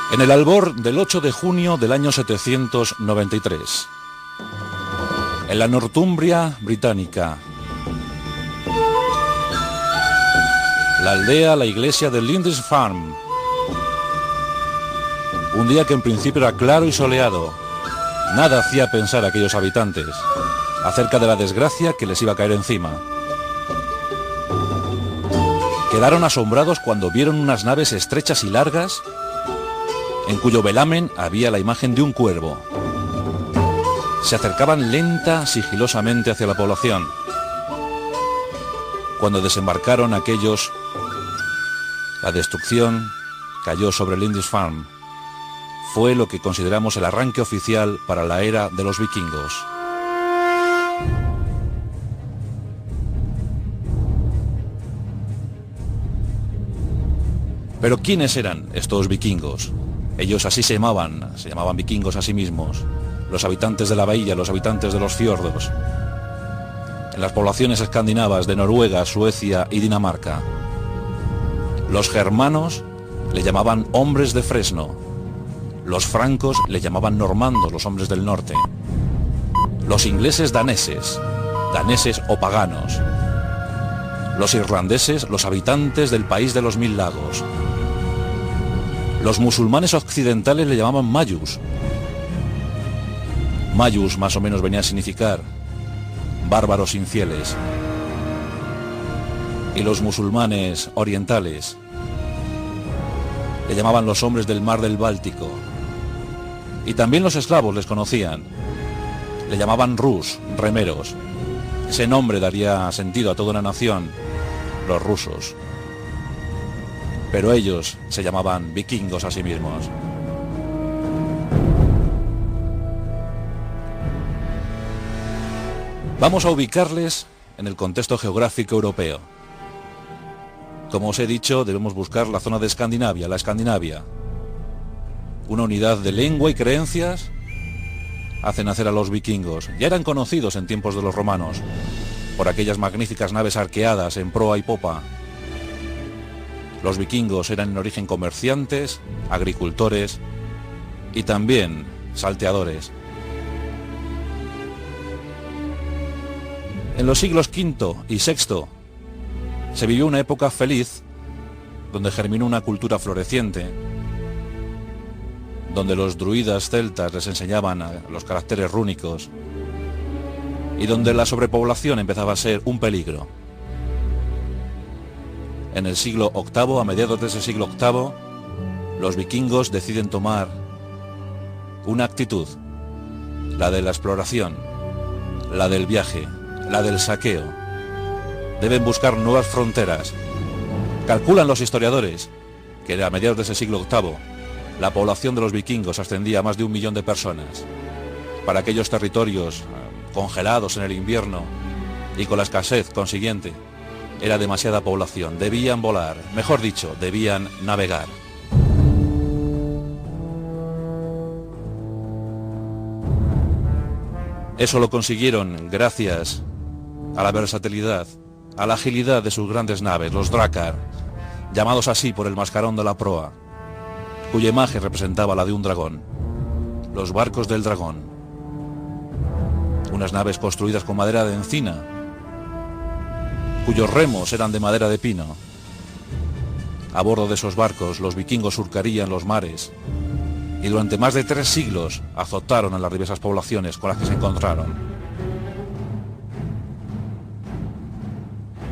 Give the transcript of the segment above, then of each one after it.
En el albor del 8 de junio del año 793, en la Northumbria británica, la aldea, la iglesia de Lindisfarne, un día que en principio era claro y soleado, nada hacía pensar a aquellos habitantes acerca de la desgracia que les iba a caer encima. Quedaron asombrados cuando vieron unas naves estrechas y largas, en cuyo velamen había la imagen de un cuervo. Se acercaban lenta, sigilosamente hacia la población. Cuando desembarcaron aquellos, la destrucción cayó sobre Lindisfarne. Fue lo que consideramos el arranque oficial para la era de los vikingos. Pero ¿quiénes eran estos vikingos? Ellos así se llamaban vikingos a sí mismos. Los habitantes de la bahía, los habitantes de los fiordos. En las poblaciones escandinavas de Noruega, Suecia y Dinamarca. Los germanos le llamaban hombres de fresno. Los francos le llamaban normandos, los hombres del norte. Los ingleses daneses o paganos. Los irlandeses, los habitantes del país de los 1000 lagos. Los musulmanes occidentales le llamaban mayus. Mayus más o menos venía a significar bárbaros infieles. Y los musulmanes orientales le llamaban los hombres del mar del Báltico. Y también los esclavos les conocían. Le llamaban rus, remeros. Ese nombre daría sentido a toda una nación, los rusos. Pero ellos se llamaban vikingos a sí mismos. Vamos a ubicarles en el contexto geográfico europeo. Como os he dicho, debemos buscar la zona de Escandinavia, la Escandinavia. Una unidad de lengua y creencias hace nacer a los vikingos. Ya eran conocidos en tiempos de los romanos, por aquellas magníficas naves arqueadas en proa y popa. Los vikingos eran en origen comerciantes, agricultores y también salteadores. En los siglos V y VI se vivió una época feliz, donde germinó una cultura floreciente, donde los druidas celtas les enseñaban los caracteres rúnicos y donde la sobrepoblación empezaba a ser un peligro. En el siglo VIII, a mediados de ese siglo VIII, los vikingos deciden tomar una actitud, la de la exploración, la del viaje, la del saqueo. Deben buscar nuevas fronteras. Calculan los historiadores que a mediados de ese siglo VIII la población de los vikingos ascendía a más de 1 millón de personas. Para aquellos territorios congelados en el invierno y con la escasez consiguiente, era demasiada población. Debían volar, mejor dicho, debían navegar. Eso lo consiguieron gracias a la versatilidad, a la agilidad de sus grandes naves, los Drakkar, llamados así por el mascarón de la proa, cuya imagen representaba la de un dragón. Los barcos del dragón. Unas naves construidas con madera de encina, cuyos remos eran de madera de pino. A bordo de esos barcos los vikingos surcarían los mares y durante más de 3 siglos azotaron a las diversas poblaciones con las que se encontraron.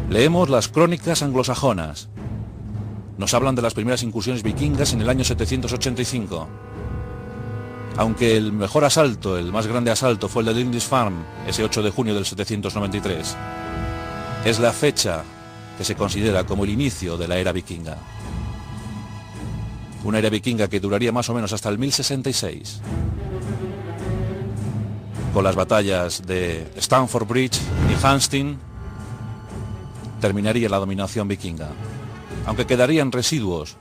Leemos las crónicas anglosajonas. Nos hablan de las primeras incursiones vikingas en el año 785. Aunque el mejor asalto, el más grande asalto, fue el de Lindisfarne, ese 8 de junio del 793. Es la fecha que se considera como el inicio de la era vikinga. Una era vikinga que duraría más o menos hasta el 1066. Con las batallas de Stamford Bridge y Hasting terminaría la dominación vikinga. Aunque quedarían residuos,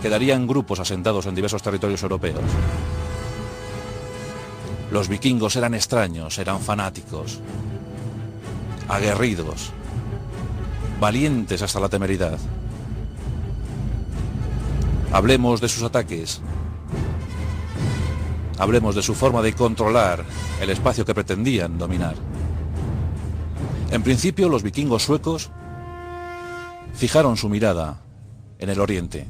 quedarían grupos asentados en diversos territorios europeos. Los vikingos eran extraños, eran fanáticos, aguerridos, valientes hasta la temeridad. Hablemos de sus ataques. Hablemos de su forma de controlar el espacio que pretendían dominar. En principio, los vikingos suecos fijaron su mirada en el oriente.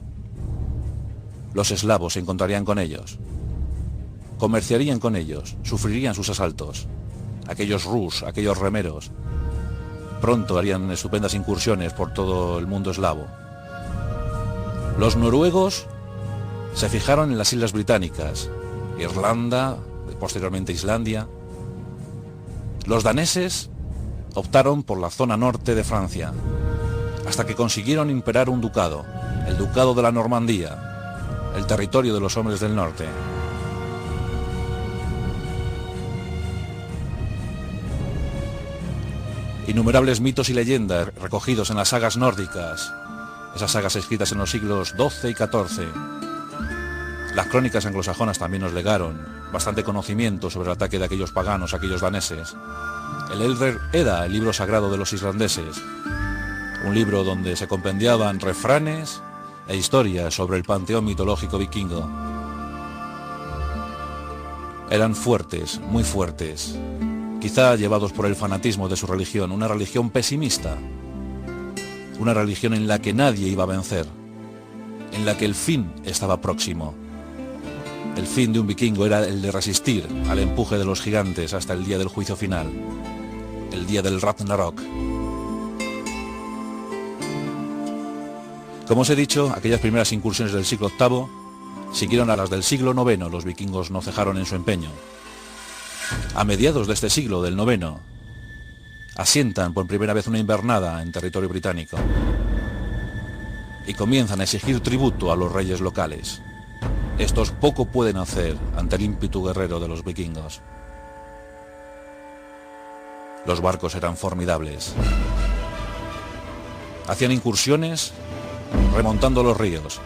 Los eslavos se encontrarían con ellos, comerciarían con ellos, sufrirían sus asaltos. Aquellos rus, aquellos remeros, pronto harían estupendas incursiones por todo el mundo eslavo. Los noruegos se fijaron en las islas británicas, Irlanda, posteriormente Islandia. Los daneses optaron por la zona norte de Francia, hasta que consiguieron imperar un ducado, el ducado de la Normandía, el territorio de los hombres del norte. Innumerables mitos y leyendas recogidos en las sagas nórdicas, esas sagas escritas en los siglos XII y XIV. Las crónicas anglosajonas también nos legaron bastante conocimiento sobre el ataque de aquellos paganos, aquellos daneses. El Elder Edda, el libro sagrado de los islandeses, un libro donde se compendiaban refranes e historias sobre el panteón mitológico vikingo. Eran fuertes, muy fuertes, quizá llevados por el fanatismo de su religión, una religión pesimista, una religión en la que nadie iba a vencer, en la que el fin estaba próximo. El fin de un vikingo era el de resistir al empuje de los gigantes hasta el día del juicio final, el día del Ragnarok. Como os he dicho, aquellas primeras incursiones del siglo VIII siguieron a las del siglo IX, los vikingos no cejaron en su empeño. A mediados de este siglo, del IX, asientan por primera vez una invernada en territorio británico y comienzan a exigir tributo a los reyes locales. Estos poco pueden hacer ante el ímpetu guerrero de los vikingos. Los barcos eran formidables. Hacían incursiones remontando los ríos.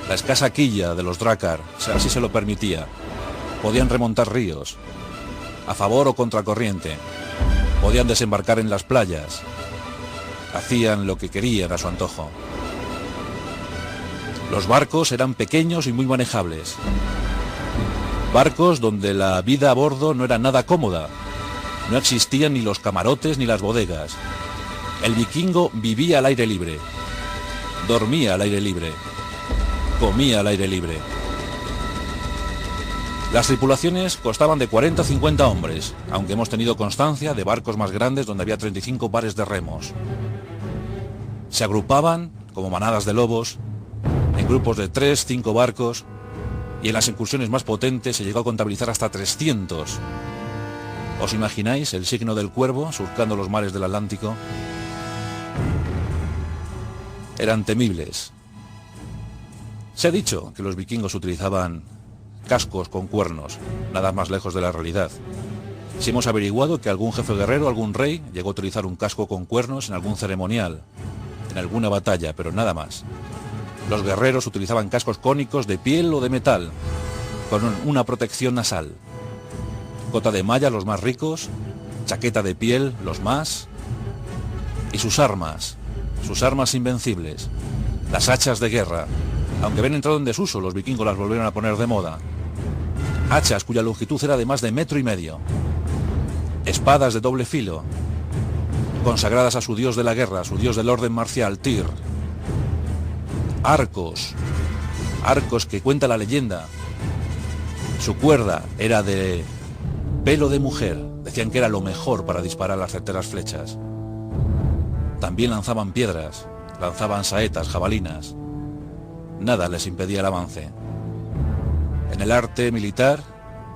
La escasa quilla de los drácar así se lo permitía. Podían remontar ríos, a favor o contracorriente. Podían desembarcar en las playas. Hacían lo que querían a su antojo. Los barcos eran pequeños y muy manejables. Barcos donde la vida a bordo no era nada cómoda. No existían ni los camarotes ni las bodegas. El vikingo vivía al aire libre. Dormía al aire libre. Comía al aire libre. Las tripulaciones constaban de 40 o 50 hombres, aunque hemos tenido constancia de barcos más grandes donde había 35 pares de remos. Se agrupaban como manadas de lobos, en grupos de 3, 5 barcos, y en las incursiones más potentes se llegó a contabilizar hasta 300. ¿Os imagináis el signo del cuervo surcando los mares del Atlántico? Eran temibles. Se ha dicho que los vikingos utilizaban cascos con cuernos, nada más lejos de la realidad. Si hemos averiguado que algún jefe guerrero, algún rey, llegó a utilizar un casco con cuernos en algún ceremonial, en alguna batalla, pero nada más. Los guerreros utilizaban cascos cónicos de piel o de metal, con una protección nasal. Cota de malla los más ricos, chaqueta de piel los más, y sus armas invencibles, las hachas de guerra. Aunque habían entrado en desuso, los vikingos las volvieron a poner de moda. Hachas cuya longitud era de más de 1,5 metros. Espadas de doble filo, consagradas a su dios de la guerra, su dios del orden marcial, Tyr. Arcos que cuenta la leyenda. Su cuerda era de pelo de mujer. Decían que era lo mejor para disparar las certeras flechas. También lanzaban piedras, lanzaban saetas, jabalinas. Nada les impedía el avance. En el arte militar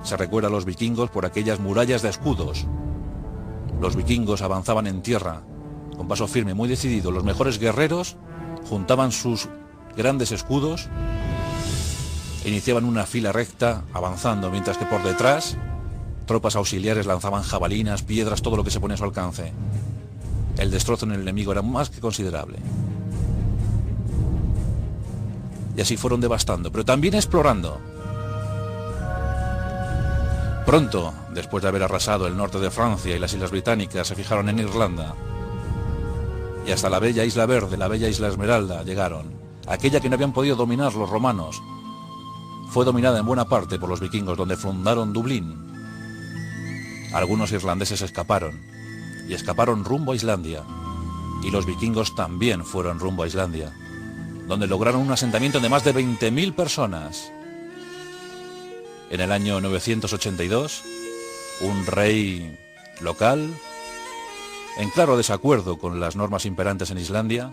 se recuerda a los vikingos por aquellas murallas de escudos. Los vikingos avanzaban en tierra, con paso firme, muy decidido. Los mejores guerreros juntaban sus grandes escudos e iniciaban una fila recta, avanzando, mientras que por detrás tropas auxiliares lanzaban jabalinas, piedras, todo lo que se ponía a su alcance. El destrozo en el enemigo era más que considerable. Y así fueron devastando, pero también explorando. Pronto, después de haber arrasado el norte de Francia y las islas británicas, se fijaron en Irlanda. Y hasta la bella Isla Verde, la bella Isla Esmeralda llegaron. Aquella que no habían podido dominar los romanos. fue dominada en buena parte por los vikingos, donde fundaron Dublín. Algunos irlandeses escaparon, y escaparon rumbo a Islandia, y los vikingos también fueron rumbo a Islandia, donde lograron un asentamiento de más de 20.000 personas. En el año 982, un rey local, en claro desacuerdo con las normas imperantes en Islandia,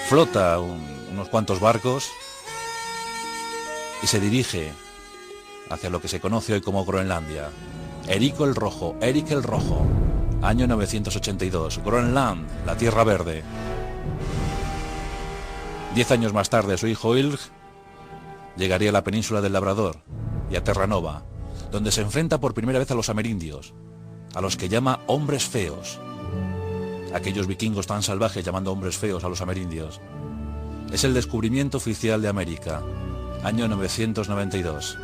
flota unos cuantos barcos y se dirige hacia lo que se conoce hoy como Groenlandia. Eric el Rojo, año 982, Groenland, la Tierra Verde. 10 años más tarde, su hijo Ilg llegaría a la península del Labrador y a Terranova, donde se enfrenta por primera vez a los amerindios, a los que llama hombres feos. Aquellos vikingos tan salvajes llamando hombres feos a los amerindios. Es el descubrimiento oficial de América, año 992.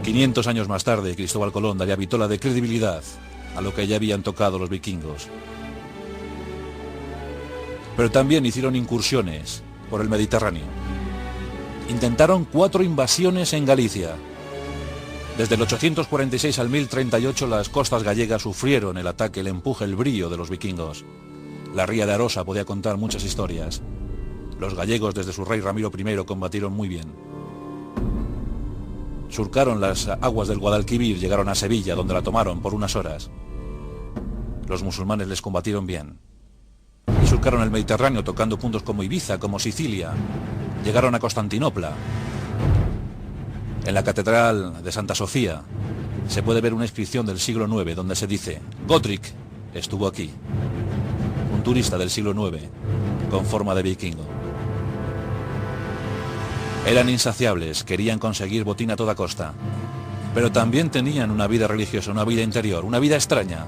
500 años más tarde, Cristóbal Colón daría vitola de credibilidad a lo que ya habían tocado los vikingos. Pero también hicieron incursiones por el Mediterráneo. Intentaron 4 invasiones en Galicia. Desde el 846 al 1038 las costas gallegas sufrieron el ataque, el empuje, el brío de los vikingos. La ría de Arosa podía contar muchas historias. Los gallegos desde su rey Ramiro I combatieron muy bien. Surcaron las aguas del Guadalquivir, llegaron a Sevilla, donde la tomaron por unas horas. Los musulmanes les combatieron bien. Y surcaron el Mediterráneo, tocando puntos como Ibiza, como Sicilia. Llegaron a Constantinopla. En la Catedral de Santa Sofía se puede ver una inscripción del siglo IX donde se dice: Godric estuvo aquí. Un turista del siglo IX con forma de vikingo. Eran insaciables, querían conseguir botín a toda costa, pero también tenían una vida religiosa, una vida interior, una vida extraña.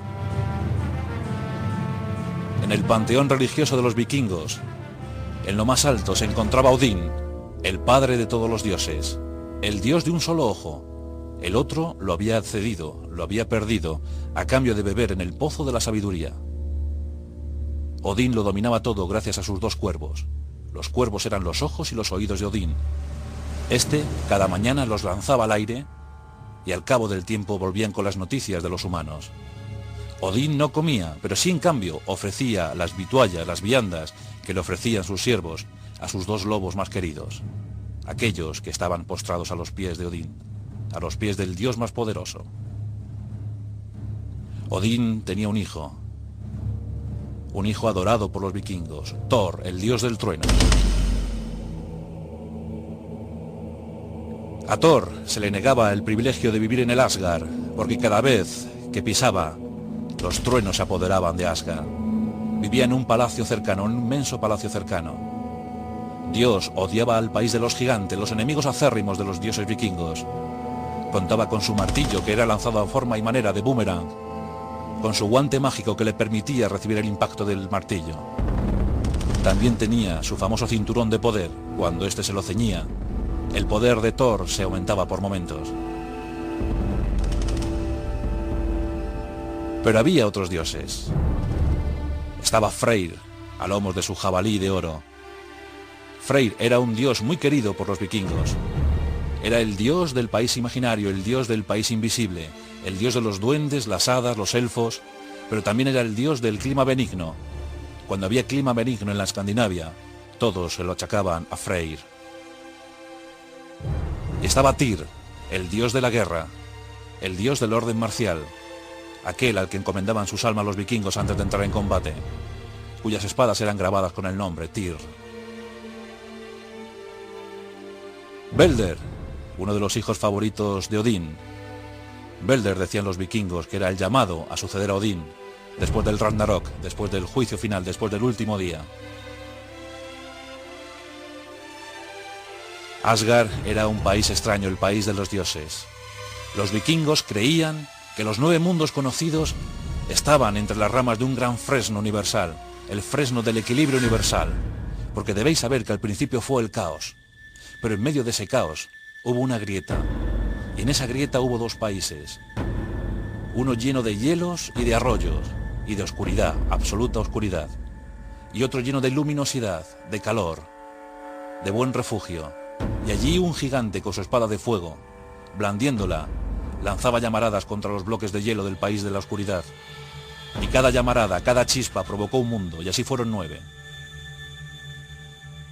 En el panteón religioso de los vikingos, en lo más alto se encontraba Odín, el padre de todos los dioses, el dios de un solo ojo. El otro lo había cedido, lo había perdido, a cambio de beber en el pozo de la sabiduría. Odín lo dominaba todo gracias a sus 2 cuervos. Los cuervos eran los ojos y los oídos de Odín. Este, cada mañana los lanzaba al aire y al cabo del tiempo volvían con las noticias de los humanos. Odín no comía, pero sí en cambio ofrecía las vituallas, las viandas que le ofrecían sus siervos a sus 2 lobos más queridos, aquellos que estaban postrados a los pies de Odín, a los pies del dios más poderoso. Odín tenía un hijo adorado por los vikingos, Thor, el dios del trueno. A Thor se le negaba el privilegio de vivir en el Asgard, porque cada vez que pisaba, los truenos se apoderaban de Asgard. Vivía en un palacio cercano, un inmenso palacio cercano. Dios odiaba al país de los gigantes, los enemigos acérrimos de los dioses vikingos. Contaba con su martillo, que era lanzado a forma y manera de boomerang, con su guante mágico que le permitía recibir el impacto del martillo. También tenía su famoso cinturón de poder. Cuando éste se lo ceñía, el poder de Thor se aumentaba por momentos. Pero había otros dioses. Estaba Freyr, a lomos de su jabalí de oro. Freyr era un dios muy querido por los vikingos. Era el dios del país imaginario, el dios del país invisible, el dios de los duendes, las hadas, los elfos, pero también era el dios del clima benigno. Cuando había clima benigno en la Escandinavia, todos se lo achacaban a Freyr. Y estaba Tyr, el dios de la guerra, el dios del orden marcial, aquel al que encomendaban sus almas los vikingos antes de entrar en combate, cuyas espadas eran grabadas con el nombre Tyr. Belder, uno de los hijos favoritos de Odín. Belder, decían los vikingos, que era el llamado a suceder a Odín después del Ragnarok, después del juicio final, después del último día. Asgard era un país extraño, el país de los dioses. Los vikingos creían que los 9 mundos conocidos estaban entre las ramas de un gran fresno universal, el fresno del equilibrio universal, porque debéis saber que al principio fue el caos, pero en medio de ese caos hubo una grieta, y en esa grieta hubo 2 países, uno lleno de hielos y de arroyos, y de oscuridad, absoluta oscuridad, y otro lleno de luminosidad, de calor, de buen refugio. Y allí un gigante con su espada de fuego, blandiéndola, lanzaba llamaradas contra los bloques de hielo del país de la oscuridad. Y cada llamarada, cada chispa provocó un mundo, y así fueron 9.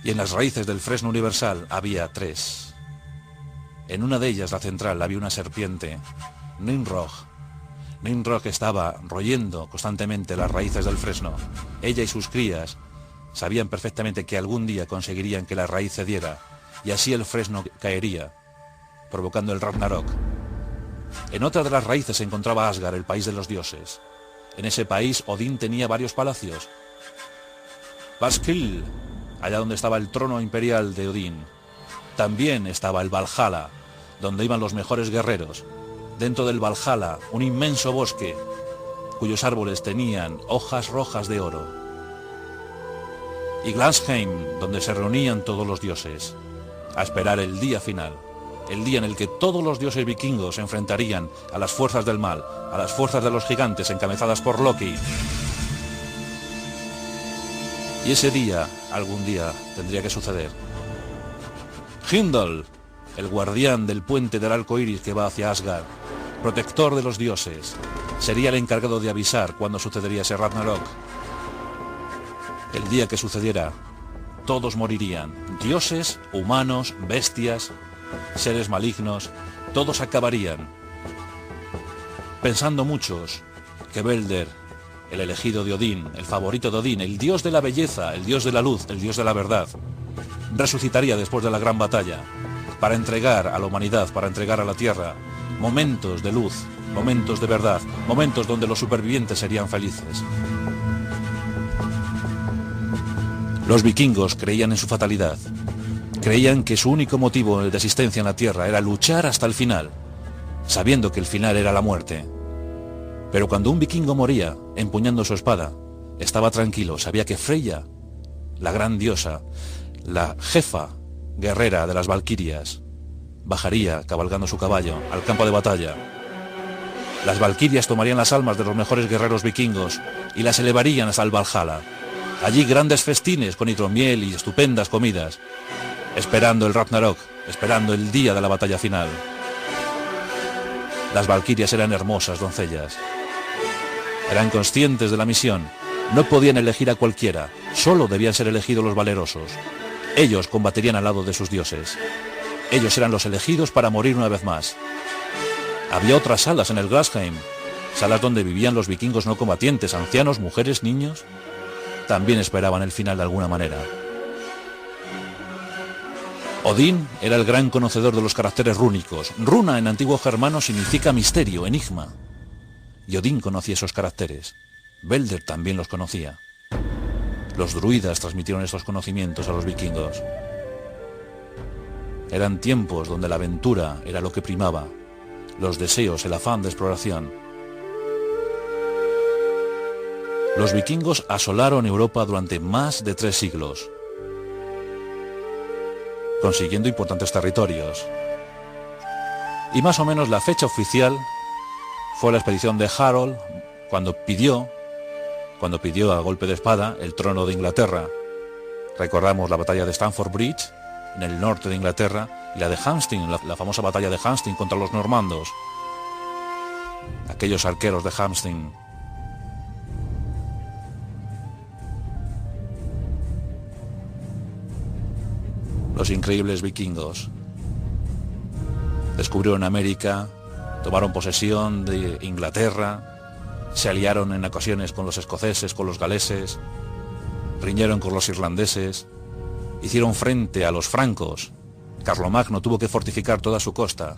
Y en las raíces del fresno universal había 3. En una de ellas, la central, había una serpiente, Nimrod. Nimrod estaba royendo constantemente las raíces del fresno. Ella y sus crías sabían perfectamente que algún día conseguirían que la raíz cediera, y así el fresno caería, provocando el Ragnarok. En otra de las raíces se encontraba Asgard, el país de los dioses. En ese país Odín tenía varios palacios. Valhall, allá donde estaba el trono imperial de Odín. También estaba el Valhalla, donde iban los mejores guerreros. Dentro del Valhalla, un inmenso bosque, cuyos árboles tenían hojas rojas de oro. Y Glansheim, donde se reunían todos los dioses, a esperar el día final, el día en el que todos los dioses vikingos se enfrentarían a las fuerzas del mal, a las fuerzas de los gigantes encabezadas por Loki. Y ese día, algún día, tendría que suceder. Heimdall, el guardián del puente del arco iris que va hacia Asgard, protector de los dioses, sería el encargado de avisar cuándo sucedería ese Ragnarok. El día que sucediera, todos morirían, dioses, humanos, bestias, seres malignos, todos acabarían. Pensando muchos que Balder, el elegido de Odín, el favorito de Odín, el dios de la belleza, el dios de la luz, el dios de la verdad, resucitaría después de la gran batalla, para entregar a la humanidad, para entregar a la tierra, momentos de luz, momentos de verdad, momentos donde los supervivientes serían felices. Los vikingos creían en su fatalidad. Creían que su único motivo de existencia en la tierra era luchar hasta el final, sabiendo que el final era la muerte. Pero cuando un vikingo moría, empuñando su espada, estaba tranquilo, sabía que Freya, la gran diosa, la jefa guerrera de las valquirias, bajaría cabalgando su caballo al campo de batalla. Las valquirias tomarían las almas de los mejores guerreros vikingos y las elevarían hasta el Valhalla. Allí grandes festines con hidromiel y estupendas comidas, esperando el Ragnarok, esperando el día de la batalla final. Las valquirias eran hermosas doncellas. Eran conscientes de la misión. No podían elegir a cualquiera, solo debían ser elegidos los valerosos. Ellos combatirían al lado de sus dioses. Ellos eran los elegidos para morir una vez más. Había otras salas en el Glansheim, salas donde vivían los vikingos no combatientes, ancianos, mujeres, niños. También esperaban el final de alguna manera. Odín era el gran conocedor de los caracteres rúnicos. Runa en antiguo germano significa misterio, enigma. Y Odín conocía esos caracteres. Balder también los conocía. Los druidas transmitieron estos conocimientos a los vikingos. Eran tiempos donde la aventura era lo que primaba, los deseos, el afán de exploración. Los vikingos asolaron Europa durante más de 3 siglos, consiguiendo importantes territorios. Y más o menos la fecha oficial fue la expedición de Harold, cuando pidió a golpe de espada el trono de Inglaterra. Recordamos la batalla de Stamford Bridge, en el norte de Inglaterra, y la de Hamstin, la famosa batalla de Hamstin contra los normandos. Aquellos arqueros de Hamstin. Los increíbles vikingos descubrieron América, tomaron posesión de Inglaterra, se aliaron en ocasiones con los escoceses, con los galeses, riñeron con los irlandeses, hicieron frente a los francos. Carlomagno tuvo que fortificar toda su costa.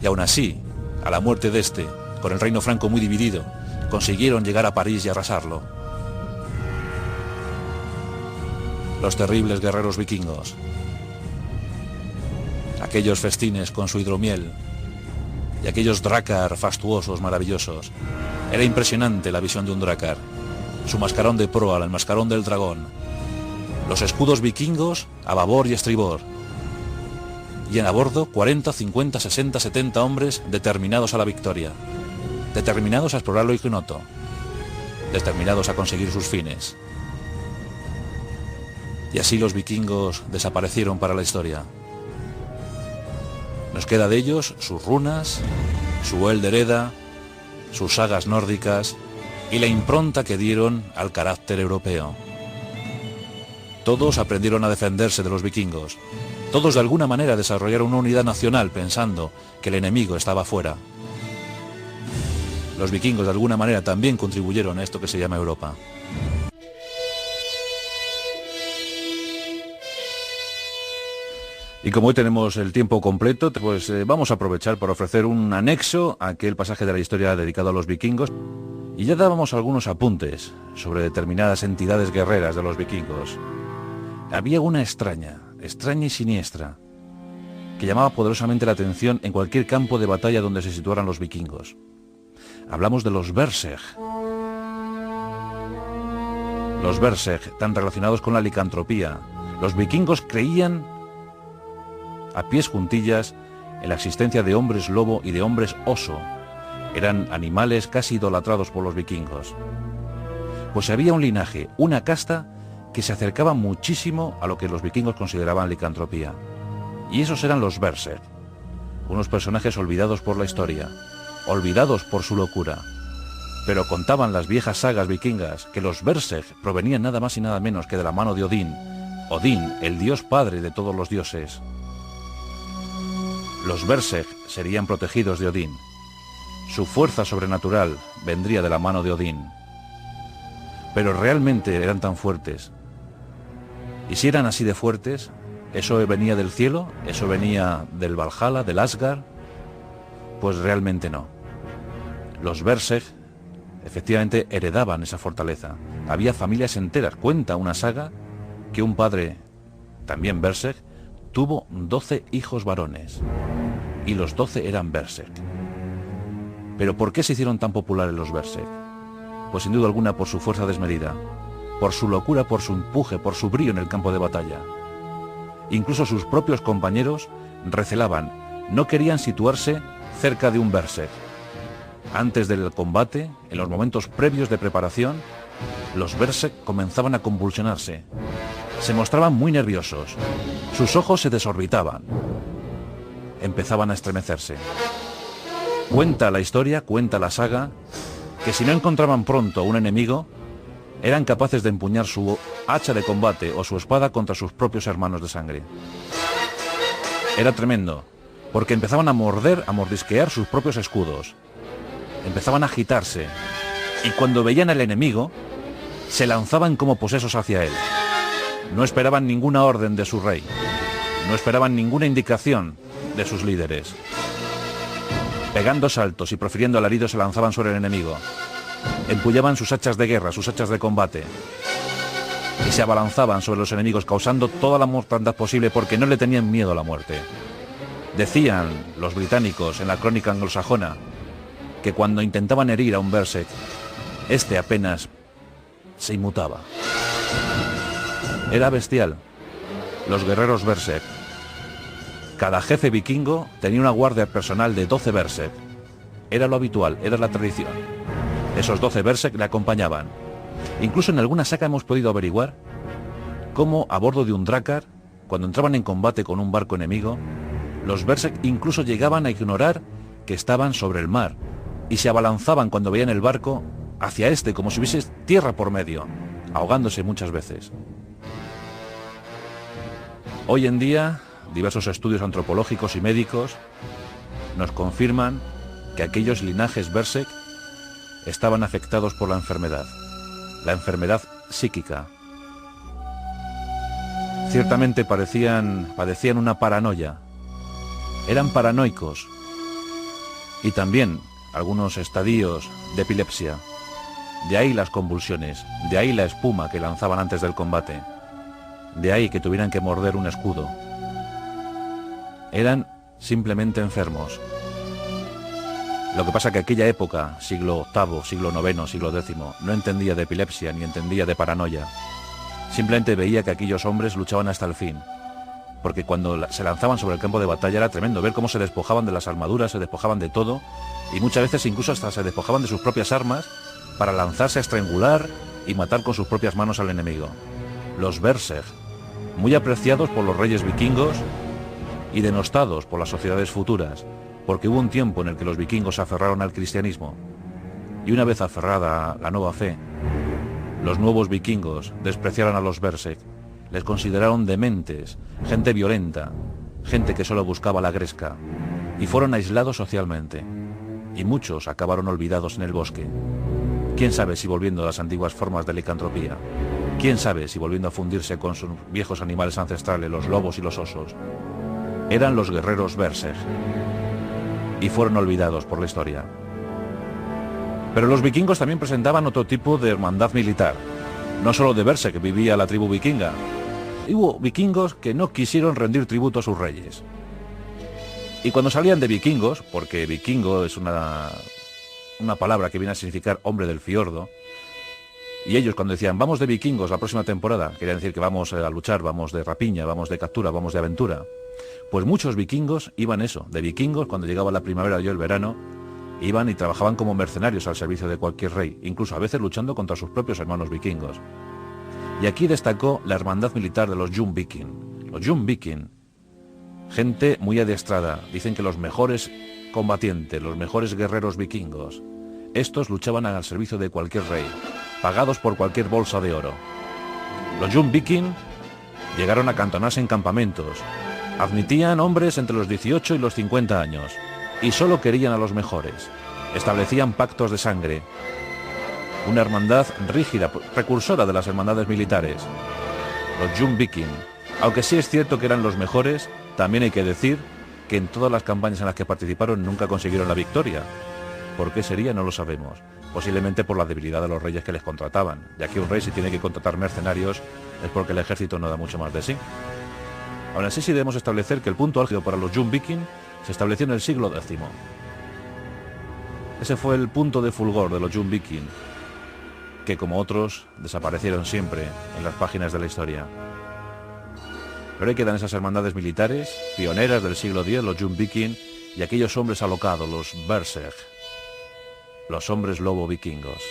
Y aún así, a la muerte de este, con el reino franco muy dividido, consiguieron llegar a París y arrasarlo. Los terribles guerreros vikingos. Aquellos festines con su hidromiel y aquellos drákar fastuosos, maravillosos. Era impresionante la visión de un drákar. Su mascarón de proa, el mascarón del dragón. Los escudos vikingos a babor y estribor. Y en a bordo 40, 50, 60, 70 hombres determinados a la victoria. Determinados a explorar lo ignoto. Determinados a conseguir sus fines. Y así los vikingos desaparecieron para la historia. Nos queda de ellos sus runas, su Elder Edda, sus sagas nórdicas y la impronta que dieron al carácter europeo. Todos aprendieron a defenderse de los vikingos. Todos de alguna manera desarrollaron una unidad nacional pensando que el enemigo estaba fuera. Los vikingos de alguna manera también contribuyeron a esto que se llama Europa. Y como hoy tenemos el tiempo completo, pues vamos a aprovechar para ofrecer un anexo a aquel pasaje de la historia dedicado a los vikingos. Y ya dábamos algunos apuntes sobre determinadas entidades guerreras de los vikingos. Había una extraña y siniestra, que llamaba poderosamente la atención en cualquier campo de batalla donde se situaran los vikingos. Hablamos de los Berserk. Los Berserk, tan relacionados con la licantropía. Los vikingos creían a pies juntillas en la existencia de hombres lobo y de hombres oso. Eran animales casi idolatrados por los vikingos. Pues había un linaje, una casta, que se acercaba muchísimo a lo que los vikingos consideraban licantropía. Y esos eran los Berserk, unos personajes olvidados por la historia, olvidados por su locura. Pero contaban las viejas sagas vikingas que los Berserk provenían nada más y nada menos que de la mano de Odín. Odín, el dios padre de todos los dioses. Los Berserk serían protegidos de Odín. Su fuerza sobrenatural vendría de la mano de Odín. Pero realmente eran tan fuertes. Y si eran así de fuertes, ¿eso venía del cielo? ¿Eso venía del Valhalla, del Asgard? Pues realmente no. Los Berserk efectivamente heredaban esa fortaleza. Había familias enteras. Cuenta una saga que un padre, también Berserk, tuvo 12 hijos varones. Y los 12 eran Berserk. ¿Pero por qué se hicieron tan populares los Berserk? Pues sin duda alguna por su fuerza desmedida, por su locura, por su empuje, por su brío en el campo de batalla. Incluso sus propios compañeros recelaban, no querían situarse cerca de un Berserk. Antes del combate, en los momentos previos de preparación, los Berserk comenzaban a convulsionarse. Se mostraban muy nerviosos, sus ojos se desorbitaban, empezaban a estremecerse. Cuenta la historia, cuenta la saga, que si no encontraban pronto a un enemigo, eran capaces de empuñar su hacha de combate o su espada contra sus propios hermanos de sangre. Era tremendo, porque empezaban a morder, a mordisquear sus propios escudos. Empezaban a agitarse, y cuando veían al enemigo, se lanzaban como posesos hacia él. No esperaban ninguna orden de su rey, no esperaban ninguna indicación de sus líderes. Pegando saltos y profiriendo alaridos se lanzaban sobre el enemigo. Empuñaban sus hachas de guerra, sus hachas de combate. Y se abalanzaban sobre los enemigos causando toda la mortandad posible porque no le tenían miedo a la muerte. Decían los británicos en la crónica anglosajona que cuando intentaban herir a un Berserk, este apenas se inmutaba. Era bestial. Los guerreros Berserk. Cada jefe vikingo tenía una guardia personal de 12 Berserk. Era lo habitual, era la tradición. Esos 12 Berserk le acompañaban. Incluso en alguna saga hemos podido averiguar cómo a bordo de un Drakkar, cuando entraban en combate con un barco enemigo, los Berserk incluso llegaban a ignorar que estaban sobre el mar y se abalanzaban cuando veían el barco hacia este como si hubiese tierra por medio, ahogándose muchas veces. Hoy en día, diversos estudios antropológicos y médicos nos confirman que aquellos linajes Berserk estaban afectados por la enfermedad psíquica. Ciertamente padecían una paranoia, eran paranoicos y también algunos estadios de epilepsia. De ahí las convulsiones, de ahí la espuma que lanzaban antes del combate, de ahí que tuvieran que morder un escudo. Eran simplemente enfermos. Lo que pasa que aquella época, siglo VIII, siglo IX, siglo X, no entendía de epilepsia ni entendía de paranoia. Simplemente veía que aquellos hombres luchaban hasta el fin. Porque cuando se lanzaban sobre el campo de batalla era tremendo ver cómo se despojaban de las armaduras, se despojaban de todo, y muchas veces incluso hasta se despojaban de sus propias armas para lanzarse a estrangular y matar con sus propias manos al enemigo. Los Berserk muy apreciados por los reyes vikingos y denostados por las sociedades futuras, porque hubo un tiempo en el que los vikingos se aferraron al cristianismo, y una vez aferrada la nueva fe, los nuevos vikingos despreciaron a los Berserk, les consideraron dementes, gente violenta, gente que solo buscaba la gresca, y fueron aislados socialmente, y muchos acabaron olvidados en el bosque. ¿Quién sabe si volviendo a las antiguas formas de licantropía? ¿Quién sabe si volviendo a fundirse con sus viejos animales ancestrales, los lobos y los osos? Eran los guerreros Berserk, y fueron olvidados por la historia. Pero los vikingos también presentaban otro tipo de hermandad militar. No solo de Berserk vivía la tribu vikinga. Hubo vikingos que no quisieron rendir tributo a sus reyes. Y cuando salían de vikingos, porque vikingo es una palabra que viene a significar hombre del fiordo, y ellos cuando decían vamos de vikingos la próxima temporada, querían decir que vamos a luchar, vamos de rapiña, vamos de captura, vamos de aventura. Pues muchos vikingos iban eso, de vikingos cuando llegaba la primavera y el verano, iban y trabajaban como mercenarios al servicio de cualquier rey, incluso a veces luchando contra sus propios hermanos vikingos. Y aquí destacó la hermandad militar de los Jomviking. Los Jomviking, gente muy adiestrada, dicen que los mejores combatientes, los mejores guerreros vikingos, estos luchaban al servicio de cualquier rey, pagados por cualquier bolsa de oro. Los Jomviking llegaron a acantonarse en campamentos, admitían hombres entre los 18 y los 50 años, y solo querían a los mejores. Establecían pactos de sangre. Una hermandad rígida, precursora de las hermandades militares. Los Jomviking, aunque sí es cierto que eran los mejores, también hay que decir que en todas las campañas en las que participaron nunca consiguieron la victoria. ¿Por qué sería? No lo sabemos. Posiblemente por la debilidad de los reyes que les contrataban, ya que un rey si tiene que contratar mercenarios es porque el ejército no da mucho más de sí. Aún así sí debemos establecer que el punto álgido para los Jomviking se estableció en el siglo X. Ese fue el punto de fulgor de los Jomviking, que como otros desaparecieron siempre en las páginas de la historia. Pero ahí quedan esas hermandades militares, pioneras del siglo X, los Jomviking, y aquellos hombres alocados, los Berserk, los hombres lobo vikingos.